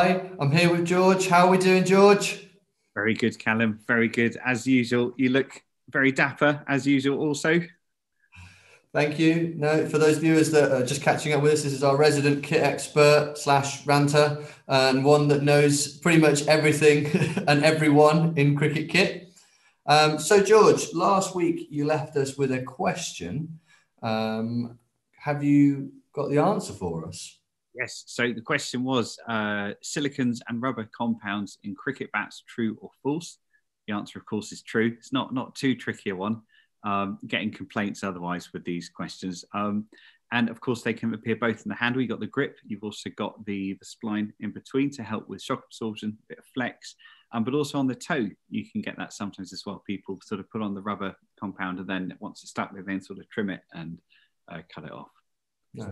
Hi, I'm here with George. How are we doing, George? Very good, Callum. Very good. As usual, you look very dapper, as usual, also. Thank you. No, for those viewers that are just catching up with us, this is our resident kit expert slash ranter and one that knows pretty much everything and everyone in cricket kit. So, George, last week you left us with a question. Have you got the answer for us? Yes. So the question was silicons and rubber compounds in cricket bats, true or false? The answer, of course, is true. It's not too tricky a one. Getting complaints otherwise with these questions. And of course, they can appear both in the handle. You've got the grip. You've also got the spline in between to help with shock absorption, a bit of flex. But also on the toe, you can get that sometimes as well. People sort of put on the rubber compound and then once it's stuck, they then sort of trim it and cut it off. No,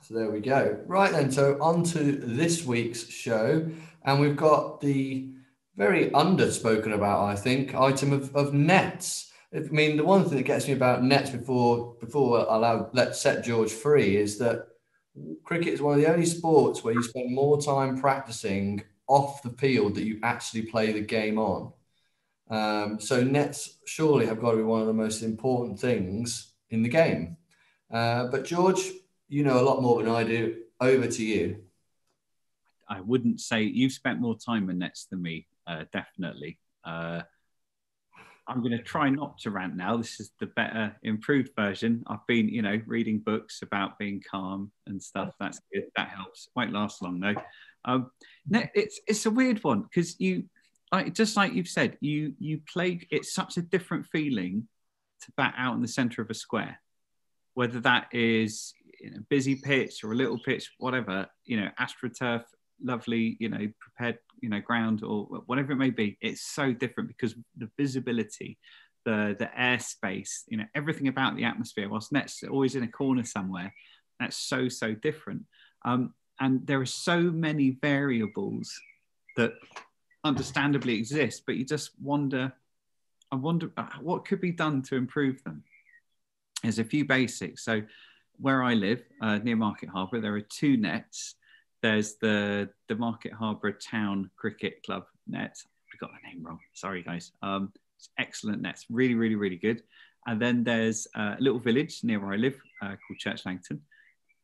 so there we go. Right then, so on to this week's show. And we've got the very underspoken about, I think, item of nets. I mean, the one thing that gets me about nets before let's set George free is that cricket is one of the only sports where you spend more time practicing off the field that you actually play the game on. So nets surely have got to be one of the most important things in the game. But George, you know a lot more than I do. Over to you. I wouldn't say you've spent more time in nets than me, definitely. I'm going to try not to rant now. This is the better, improved version. I've been, reading books about being calm and stuff. That's good. That helps. Won't last long though. It's a weird one because just like you've said, you play. It's such a different feeling to bat out in the centre of a square, whether that is a busy pitch or a little pitch, whatever. AstroTurf, lovely, prepared, ground or whatever it may be. It's so different because the visibility, the airspace, everything about the atmosphere. Whilst nets are always in a corner somewhere, that's so different. And there are so many variables that understandably exist, but you just wonder. I wonder what could be done to improve them. There's a few basics. So where I live, near Market Harborough, there are two nets. There's the Market Harborough Town Cricket Club net. I got the name wrong. Sorry, guys. It's excellent nets. Really, really, really good. And then there's a little village near where I live called Church Langton.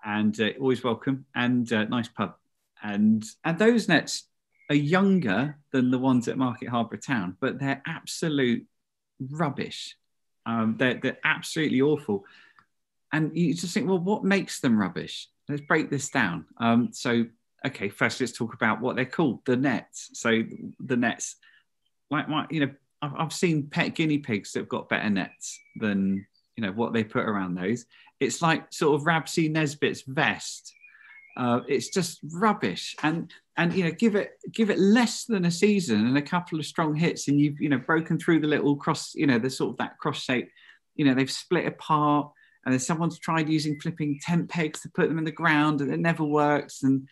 And always welcome. And nice pub. And those nets are younger than the ones at Market Harborough Town, but they're absolute rubbish. They're absolutely awful. And you just think, well, what makes them rubbish? Let's break this down. Okay, first let's talk about what they're called, the nets. So the nets, I've seen pet guinea pigs that have got better nets than, what they put around those. It's like sort of Rabsy Nesbitt's vest. It's just rubbish. And give it less than a season and a couple of strong hits and you've broken through the little cross, the sort of that cross shape, they've split apart. And then someone's tried using flipping tent pegs to put them in the ground and it never works. And,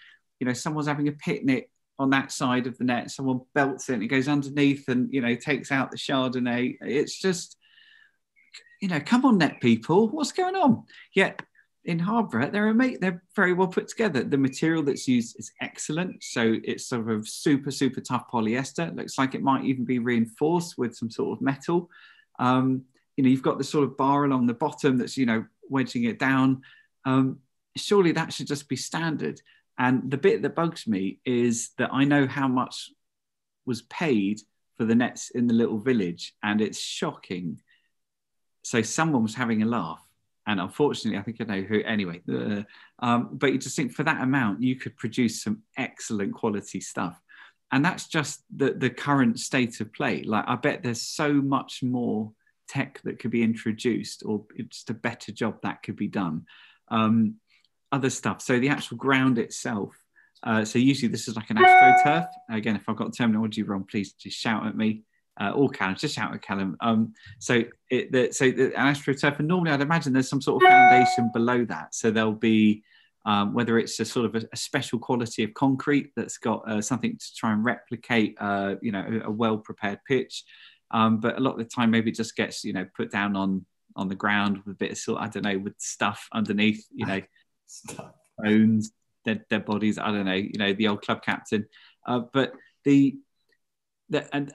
someone's having a picnic on that side of the net. Someone belts it and it goes underneath and, takes out the Chardonnay. It's just, come on, net people, what's going on? Yet in Harborough, they're very well put together. The material that's used is excellent. So it's sort of super, super tough polyester. It looks like it might even be reinforced with some sort of metal. You've got the sort of bar along the bottom that's, wedging it down. Surely that should just be standard. And the bit that bugs me is that I know how much was paid for the nets in the little village, and it's shocking. So someone was having a laugh. And unfortunately, I think I know who, anyway. But you just think for that amount, you could produce some excellent quality stuff. And that's just the current state of play. Like, I bet there's so much more tech that could be introduced, or just a better job that could be done. Other stuff. So the actual ground itself. So usually this is like an AstroTurf. Again, if I've got terminology wrong, please just shout at me. Or Callum, just shout at Callum. So an AstroTurf, and normally I'd imagine there's some sort of foundation below that. So there'll be whether it's a sort of a special quality of concrete that's got something to try and replicate, a well-prepared pitch. But a lot of the time, maybe it just gets, put down on the ground with a bit of sort, I don't know, with stuff underneath, stones, dead bodies. I don't know, the old club captain. But and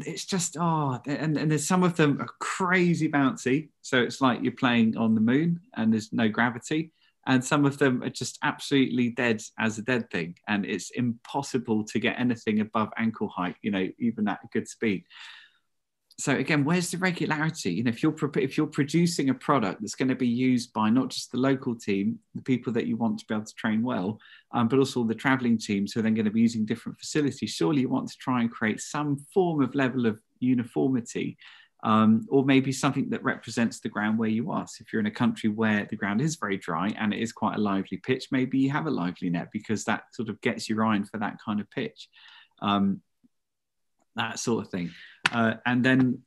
it's just and there's some of them are crazy bouncy. So it's like you're playing on the moon and there's no gravity. And some of them are just absolutely dead as a dead thing. And it's impossible to get anything above ankle height, even at a good speed. So again, where's the regularity? If you're producing a product that's going to be used by not just the local team, the people that you want to be able to train well, but also the traveling teams who are then going to be using different facilities, surely you want to try and create some form of level of uniformity, or maybe something that represents the ground where you are. So if you're in a country where the ground is very dry and it is quite a lively pitch, maybe you have a lively net because that sort of gets your eye in for that kind of pitch, that sort of thing. And then,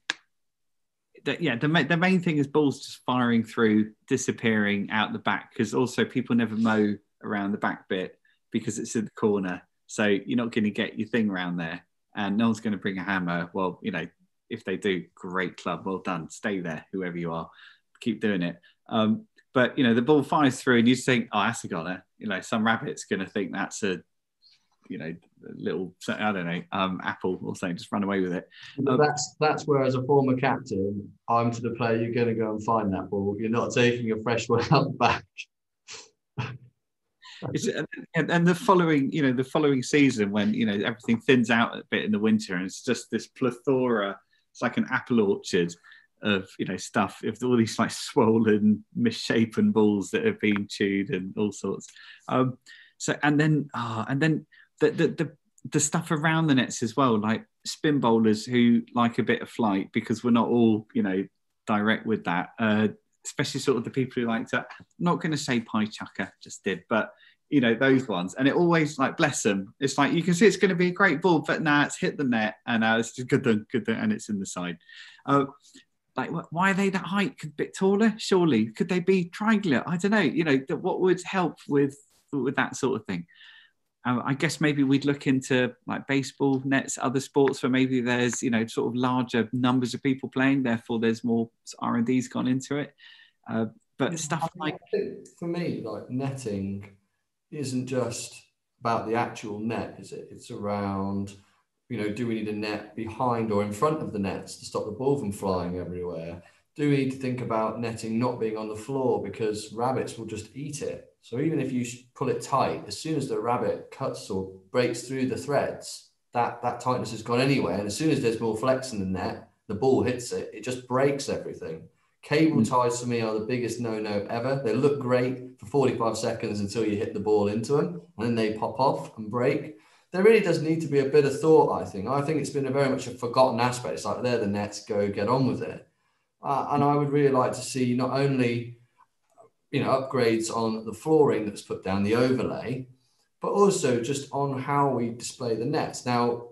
the main thing is balls just firing through, disappearing out the back, because also people never mow around the back bit because it's in the corner. So you're not going to get your thing around there, and no one's going to bring a hammer. Well, if they do, great club, well done, stay there, whoever you are, keep doing it. But the ball fires through, and you think, oh, that's a goner. Some rabbit's going to think that's a little, I don't know, apple or something, just run away with it. That's where, as a former captain, I'm to the player, you're going to go and find that ball. You're not taking a fresh one out back. And the following season, when everything thins out a bit in the winter, and it's just this plethora. It's like an apple orchard of stuff. If all these like swollen, misshapen balls that have been chewed and all sorts. And then the stuff around the nets as well, like spin bowlers who like a bit of flight, because we're not all direct with that. Especially sort of the people who like to. I'm not going to say pie chucker, just did, but those ones. And it always, like, bless them. It's like you can see it's going to be a great ball, but it's hit the net, and it's just good, and it's in the side. Like, why are they that height? A bit taller, surely. Could they be triangular? I don't know. What would help with that sort of thing? I guess maybe we'd look into like baseball nets, other sports where maybe there's, sort of larger numbers of people playing, therefore there's more R&D's gone into it. But stuff like... I think for me, like, netting isn't just about the actual net, is it? It's around, do we need a net behind or in front of the nets to stop the ball from flying everywhere? Do we need to think about netting not being on the floor because rabbits will just eat it? So even if you pull it tight, as soon as the rabbit cuts or breaks through the threads, that tightness has gone anyway. And as soon as there's more flex in the net, the ball hits it, it just breaks everything. Cable ties for me are the biggest no-no ever. They look great for 45 seconds until you hit the ball into them, and then they pop off and break. There really does need to be a bit of thought, I think. I think it's been very much a forgotten aspect. It's like, they're the nets, go get on with it. And I would really like to see not only upgrades on the flooring that's put down, the overlay, but also just on how we display the nets. Now,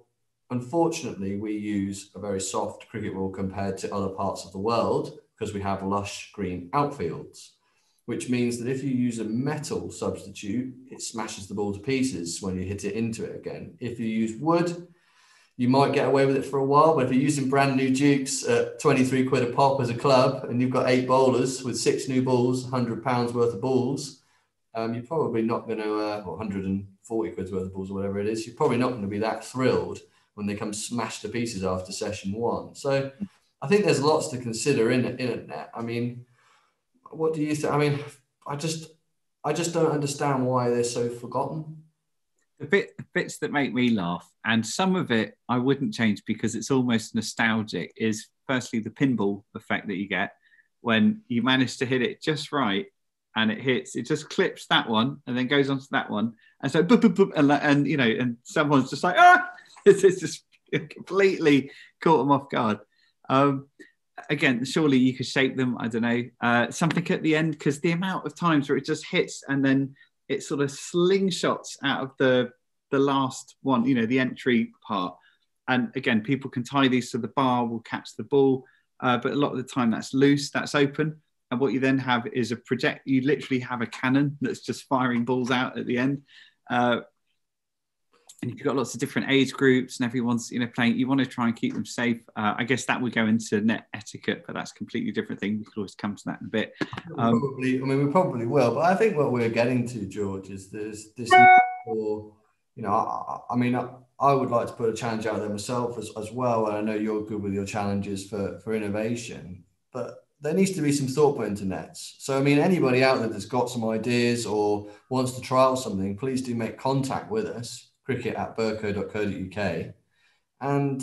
unfortunately, we use a very soft cricket ball compared to other parts of the world because we have lush green outfields, which means that if you use a metal substitute, it smashes the ball to pieces when you hit it into it again. If you use wood, you might get away with it for a while, but if you're using brand new Dukes at 23 quid a pop as a club, and you've got 8 bowlers with 6 new balls, £100 worth of balls, you're probably not going to, or 140 quid worth of balls or whatever it is, you're probably not going to be that thrilled when they come smashed to pieces after session 1. So I think there's lots to consider in a net. I mean, what do you think? I mean, I just don't understand why they're so forgotten. The bits that make me laugh, and some of it I wouldn't change because it's almost nostalgic, is firstly the pinball effect that you get when you manage to hit it just right, and it just clips that one and then goes on to that one, and so boop, boop, boop, and someone's just like, it's just completely caught them off guard. Again, surely you could shape them, I don't know, something at the end, because the amount of times where it just hits and then it sort of slingshots out of the last one, the entry part. And again, people can tie these so the bar will catch the ball, but a lot of the time that's loose, that's open. And what you then have is you literally have a cannon that's just firing balls out at the end. And if you've got lots of different age groups and everyone's, playing, you want to try and keep them safe. I guess that would go into net etiquette, but that's a completely different thing. We could always come to that in a bit. We probably will. But I think what we're getting to, George, is there's this need for, I would like to put a challenge out there myself as well. And I know you're good with your challenges for innovation, but there needs to be some thought put into nets. So, anybody out there that's got some ideas or wants to trial something, please do make contact with us, cricket@berco.co.uk. And,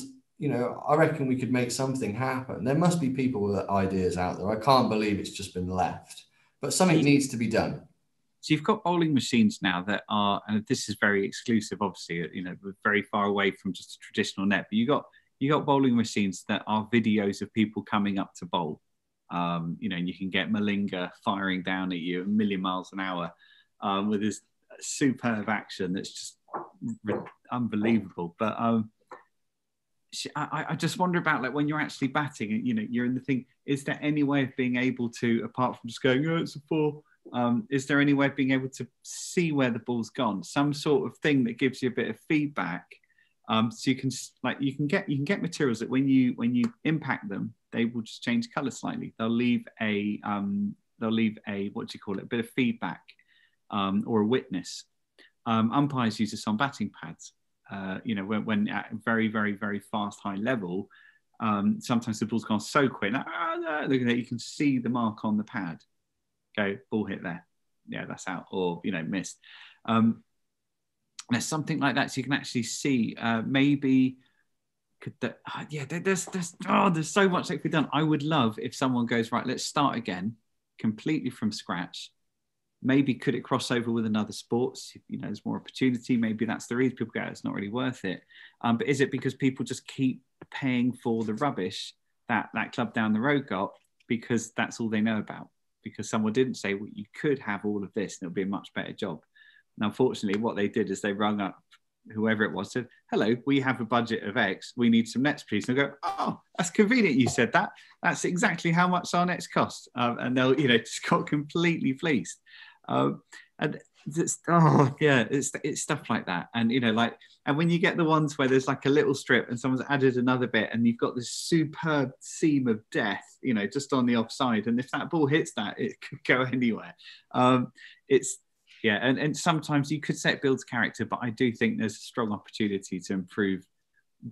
I reckon we could make something happen. There must be people with ideas out there. I can't believe it's just been left, but something needs to be done. So you've got bowling machines now that are, and this is very exclusive, obviously, we're very far away from just a traditional net, but you got bowling machines that are videos of people coming up to bowl. And you can get Malinga firing down at you at 1,000,000 miles an hour with this superb action that's just unbelievable. But I just wonder about, like, when you're actually batting and you're in the thing, is there any way of being able to, apart from just going, oh, it's a 4, is there any way of being able to see where the ball's gone, some sort of thing that gives you a bit of feedback, so you can get materials that when you impact them, they will just change color slightly. They'll leave a what do you call it, a bit of feedback, or a witness. Umpires use this on batting pads. When at a very, very, very fast, high level, sometimes the ball's gone so quick, look at that, you can see the mark on the pad. Go, ball hit there. Yeah, that's out, or, missed. There's something like that, so you can actually see, maybe, there's so much that could be done. I would love if someone goes, right, let's start again, completely from scratch. Maybe could it cross over with another sports? There's more opportunity. Maybe that's the reason people go, it's not really worth it. But is it because people just keep paying for the rubbish that club down the road got because that's all they know about? Because someone didn't say, well, you could have all of this and it'll be a much better job. And unfortunately, what they did is they rung up whoever it was, said, hello, we have a budget of X. We need some nets, please. And they'll go, oh, that's convenient you said that. That's exactly how much our nets cost. And they'll, just got completely fleeced. And it's stuff like that. And, and when you get the ones where there's like a little strip and someone's added another bit and you've got this superb seam of death, just on the offside. And if that ball hits that, it could go anywhere. And sometimes you could say it builds character, but I do think there's a strong opportunity to improve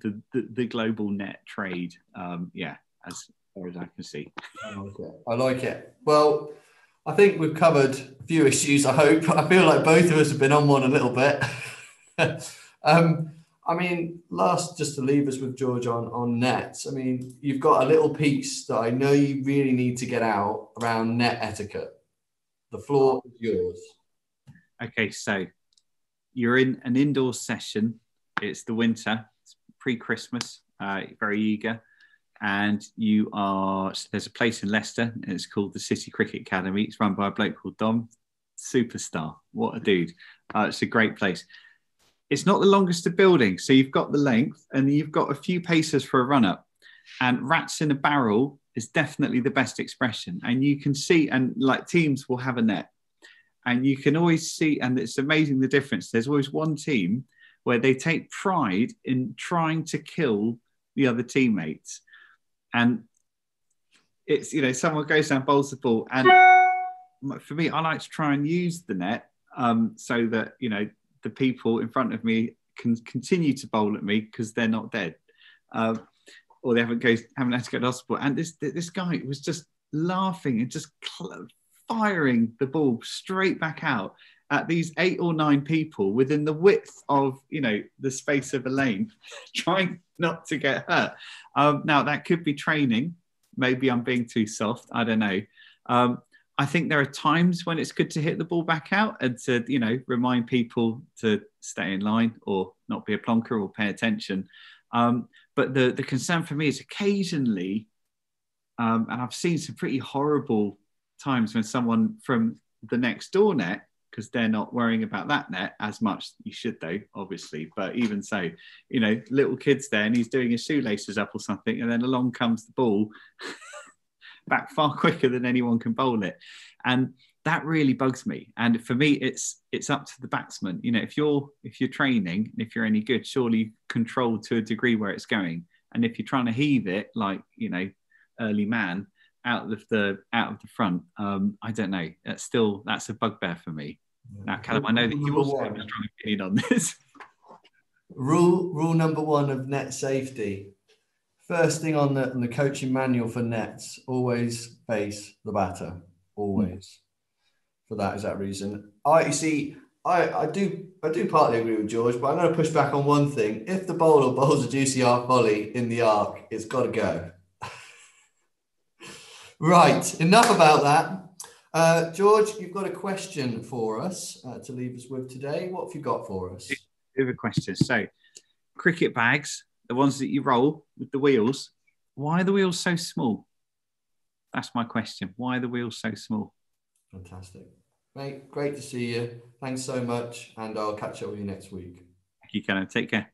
the global net trade. As far as I can see. I like it. Well, I think we've covered a few issues, I hope. I feel like both of us have been on one a little bit. Last, just to leave us with George on nets, you've got a little piece that I know you really need to get out around net etiquette. The floor is yours. Okay, so you're in an indoor session. It's the winter, it's pre-Christmas, very eager. And there's a place in Leicester, and it's called the City Cricket Academy. It's run by a bloke called Dom, superstar. What a dude. It's a great place. It's not the longest of building. So you've got the length and you've got a few paces for a run up, and rats in a barrel is definitely the best expression. And you can see, and like teams will have a net, and you can always see, and it's amazing the difference. There's always one team where they take pride in trying to kill the other teammates. And it's, someone goes down, bowls the ball. And for me, I like to try and use the net so that, the people in front of me can continue to bowl at me because they're not dead. Or they haven't had to go to hospital. And this guy was just laughing and just firing the ball straight back out at these 8 or 9 people within the width of, the space of a lane, trying not to get hurt. Now, that could be training. Maybe I'm being too soft. I don't know. I think there are times when it's good to hit the ball back out and to, remind people to stay in line or not be a plonker or pay attention. But the concern for me is occasionally, and I've seen some pretty horrible times when someone from the next door net, because they're not worrying about that net as much. You should though, obviously, but even so, little kids there and he's doing his shoelaces up or something, and then along comes the ball back far quicker than anyone can bowl it. And that really bugs me. And for me, it's up to the batsman. You know, if you're training, if you're any good, surely you control to a degree where it's going. And if you're trying to heave it, like, you know, early man out of the front, I don't know. That's a bugbear for me. Now, Callum, I know that you also have a strong opinion on this. Rule number one of net safety. First thing on the coaching manual for nets: always face the batter. Always. For that is that reason. I do partly agree with George, but I'm going to push back on one thing. If the bowler bowls a juicy half volley in the arc, it's got to go. Right, enough about that. George, you've got a question for us to leave us with today. What have you got for us? Other questions. So, cricket bags, the ones that you roll with the wheels. Why are the wheels so small? That's my question. Why are the wheels so small? Fantastic. Mate, great to see you. Thanks so much, and I'll catch up with you next week. Thank you, Callum. Take care.